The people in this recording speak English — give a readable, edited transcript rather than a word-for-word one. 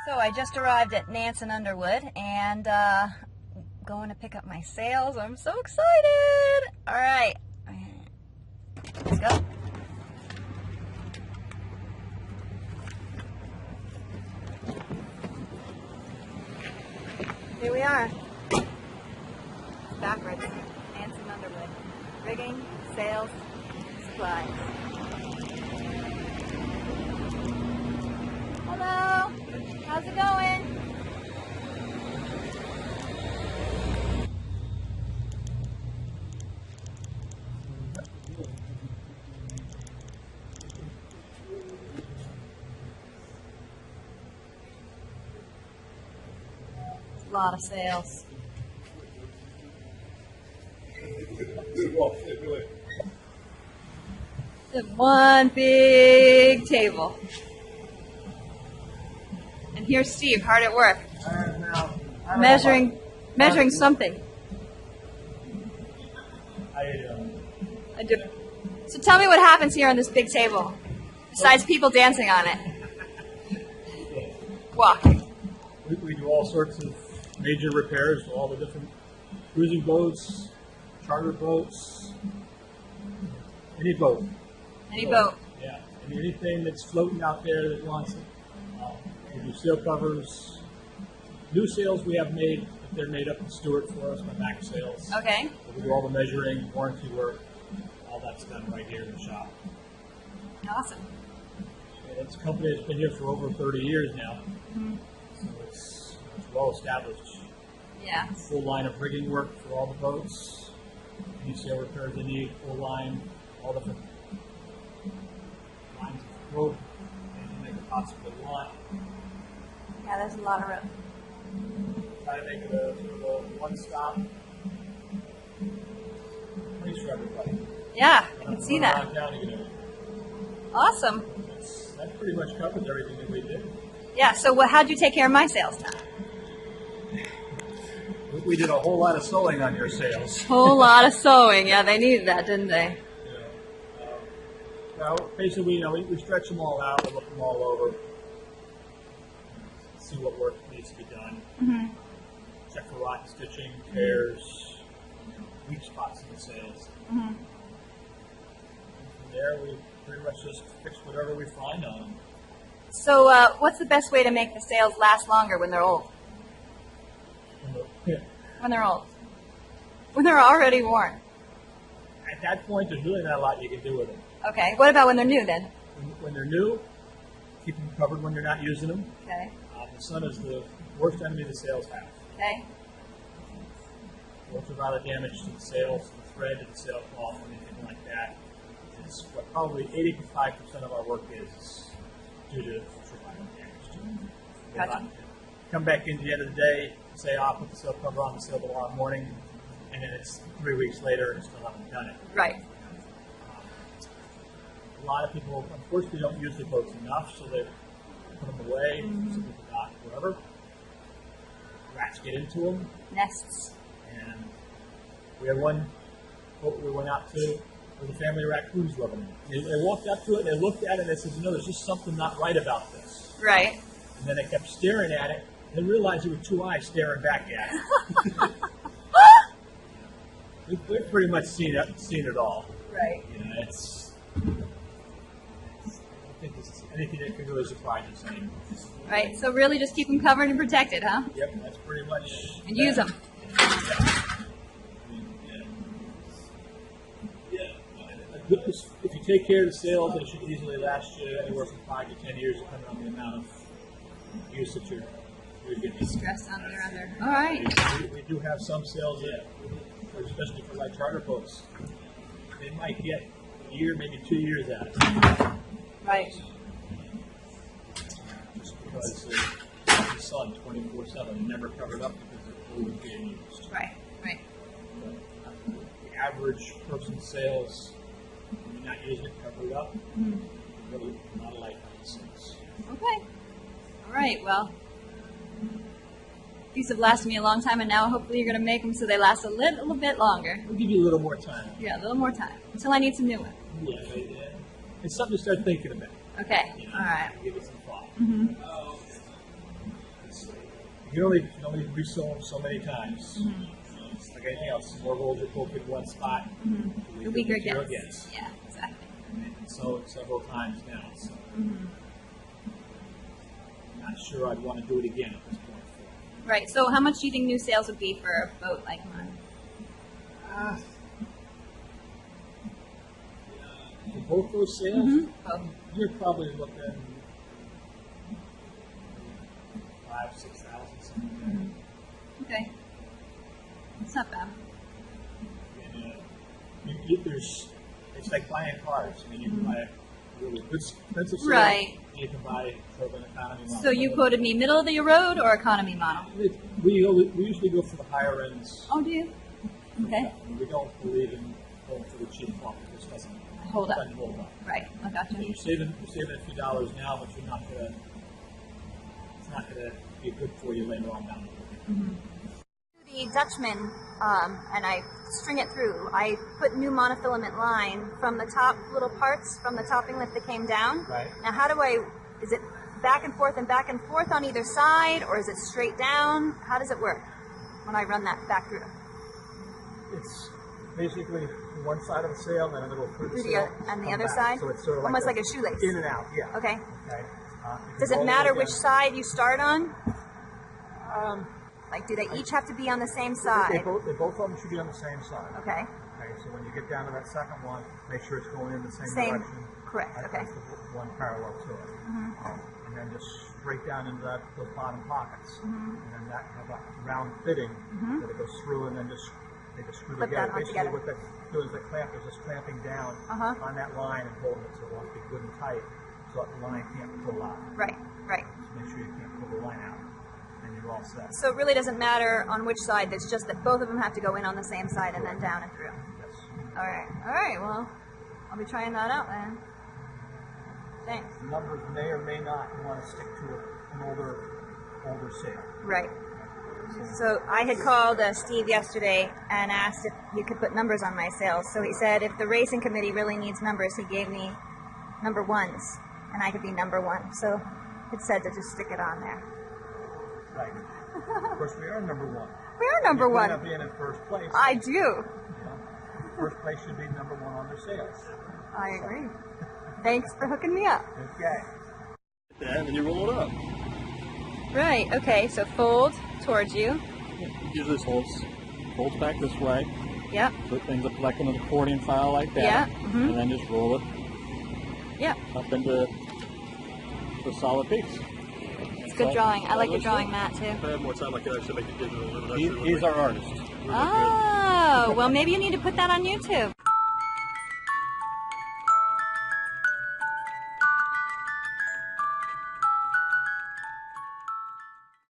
So I just arrived at Nance and Underwood and going to pick up my sales. I'm so excited. All right, let's go. Here we are. Backwards. Nance and Underwood. Rigging, sales, supplies. Hello. How's it going? A lot of sales. One big table. And here's Steve, hard at work. Measuring something. I do. So tell me what happens here on this big table, besides people dancing on it. Walking. We do all sorts of major repairs to all the different cruising boats, charter boats, any boat. Any boat. Yeah, anything that's floating out there that wants it. We do sail covers. New sails we have made, but they're made up in Stewart for us, my back sails. Okay. So we do all the measuring, warranty work, all that's done right here in the shop. Awesome. And it's a company that's been here for over 30 years now. Mm-hmm. So it's well established. Yeah. Full line of rigging work for all the boats. Any sail repairs they need, full line, all different lines of rope, anything they could possibly want. Yeah, there's a lot of room. Try to make it a one-stop place for everybody. Yeah, I can see that. Awesome. That pretty much covers everything that we did. Yeah, so how'd you take care of my sales time? We did a whole lot of sewing on your sails. Whole lot of sewing. Yeah, they needed that, didn't they? Yeah. Well, basically, we stretch them all out, we look them all over, see what work needs to be done. Mm-hmm. Check for rotten stitching, tears, weak spots in the sails. Mm-hmm. And from there, we pretty much just fix whatever we find on them. So what's the best way to make the sails last longer when they're old? Yeah. When they're old. When they're already worn. At that point, there's really not a lot you can do with them. Okay. What about when they're new then? When they're new, keep them covered when you're not using them. Okay. The sun is the worst enemy the sails have. Okay. Ultraviolet damage to the sails, to the thread, to the sailcloth, anything like that. Is what probably 85% of our work is due to ultraviolet damage to it. Gotcha. Come back in at the end of the day, say, I'll put the sail cover on the sail tomorrow morning, and then it's 3 weeks later and still haven't done it. Right. A lot of people, unfortunately, don't use their boats enough, so they put them away, some people dock, whatever. Rats get into them. Nests. And we had one boat we went out to where the family of raccoons living in. They walked up to it and they looked at it and they said, there's just something not right about this. Right. And then they kept staring at it and realized there were two eyes staring back at it. We've pretty much seen it all. Right. I don't think anything that could really surprise us anymore. Right. So really just keep them covered and protected, huh? Yep, that's pretty much. And use them. If you take care of the sails, they should easily last you anywhere from 5 to 10 years, depending on the amount of use that you're getting. Stress under. All right. We do have some sails that, especially for light charter boats, they might get a year, maybe 2 years out of it. Right. Just because the sun 24/7 never covered up because the fluid being used. Right. Right. The average person's sails, when you're not using it covered up, really not a lifetime sails. Okay. All right. Well, these have lasted me a long time, and now hopefully you're going to make them so they last a little bit longer. We'll give you a little more time. Yeah, a little more time until I need some new ones. Yeah, it's something to start thinking about. Okay. All right. Give it some thought. Mm-hmm. can only resell them so many times. It's like anything else. More holes you poke in one spot, The weaker it material gets. Yeah, exactly. And so several times now. So I'm not sure I'd want to do it again at this point. Right. So how much do you think new sales would be for a boat like mine? For both those sales, Both. you're probably looking 5,000-6,000 something. Okay. It's not bad. And, it's like buying cars. I mean, you can buy a really good, expensive sale, Right. and you can buy sort of an economy model. So you quoted me middle of the road or economy model? We usually go for the higher ends. Oh, do you? Okay. We don't believe in going for the cheap one. It just doesn't Hold up. hold up. Right. I got So you. you're saving a few dollars now, but you're not gonna. It's not gonna be good for you later on down the road. The Dutchman, and I string it through. I put new monofilament line from the top little parts from the topping lift that came down. Right. Now, is it back and forth on either side, or is it straight down? How does it work when I run that back through? It's basically one side of the sail, then it'll go through the sail, And the come other back. side? So it's sort of Almost like a shoelace. in and out. Yeah. Okay. Okay. Does it matter which side you start on? Um, Like, do they each have to be on the same They side? both of them should be on the same side. Okay. Okay, so when you get down to that second one, make sure it's going in the same Same. direction. Correct. Okay. That's the one parallel to it. And then just straight down into those bottom pockets. And then that have a round fitting that it goes through, and then they just screw Clip that together. on Basically, together. what that doing is the clamp is just clamping down on that line and holding it so it wants to be good and tight, so that the line can't pull out. Right. Right. Just make sure you can't pull the line out, and you're all set. So it really doesn't matter on which side. It's just that both of them have to go in on the same side and then down and through. Yes. All right. All right. Well, I'll be trying that out then. Thanks. The numbers may or may not want to stick to an older sail. Right. So I had called Steve yesterday and asked if he could put numbers on my sails. So he said if the racing committee really needs numbers, he gave me number ones, and I could be number one. So it said to just stick it on there. Right. Of course, we are number one. We are number You one. end up being in first place. I do. You know, first place should be number one on their sales. I agree. Thanks for hooking me up. Okay. And then you roll it up. Right. Okay. So fold towards you. Usually this folds back this way. Yep. So it ends up like an accordion file like that. Yeah, And then just roll it Yep. up into a solid piece. It's good drawing. I like your drawing, Matt, too. If I had more time, I could actually make it digital. He's our artist. Oh, well, maybe you need to put that on YouTube.